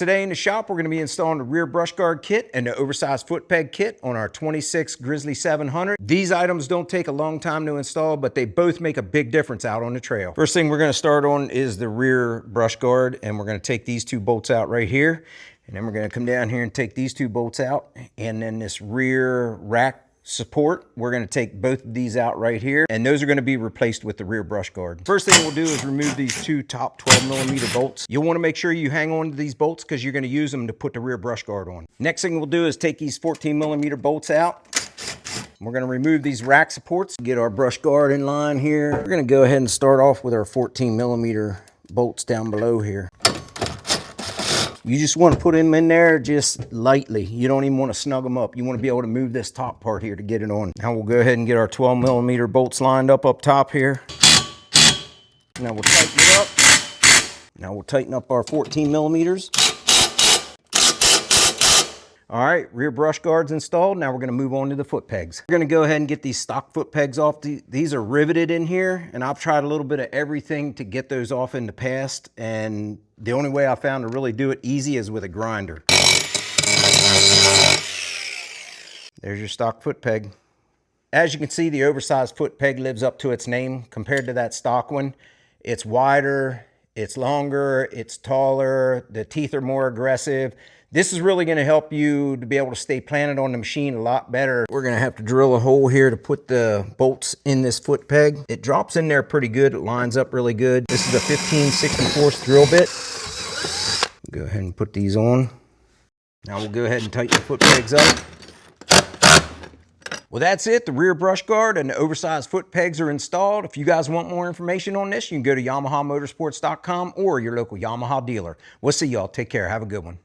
Today in the shop, we're going to be installing the rear brush guard kit and the oversized foot peg kit on our 26 Grizzly 700. These items don't take a long time to install, but they both make a big difference out on the trail. First thing we're going to start on is the rear brush guard, and we're going to take these two bolts out right here. And then we're going to come down here and take these two bolts out. And then this rear rack support, we're going to take both of these out right here, and those are going to be replaced with the rear brush guard. First thing we'll do is remove these two top 12mm bolts. You'll want to make sure you hang on to these bolts because you're going to use them to put the rear brush guard on. Next thing we'll do is take these 14mm bolts out. We're going to remove these rack supports, get our brush guard in line here. We're going to go ahead and start off with our 14mm bolts down below here. You just want to put them in there just lightly. You don't even want to snug them up. You want to be able to move this top part here to get it on. Now we'll go ahead and get our 12mm bolts lined up top here. Now we'll tighten it up. Now we'll tighten up our 14mm. All right, rear brush guards installed. Now we're going to move on to the foot pegs. We're going to go ahead and get these stock foot pegs off. These are riveted in here, and I've tried a little bit of everything to get those off in the past, and the only way I found to really do it easy is with a grinder. There's your stock foot peg. As you can see, the oversized foot peg lives up to its name compared to that stock one. It's wider, it's longer, it's taller, the teeth are more aggressive. This is really going to help you to be able to stay planted on the machine a lot better. We're going to have to drill a hole here to put the bolts in this foot peg. It drops in there pretty good. It lines up really good. This is a 15/64 drill bit. Go ahead and put these on. Now we'll go ahead and tighten the foot pegs up. Well, that's it. The rear brush guard and the oversized foot pegs are installed. If you guys want more information on this, you can go to YamahaMotorsports.com or your local Yamaha dealer. We'll see y'all. Take care. Have a good one.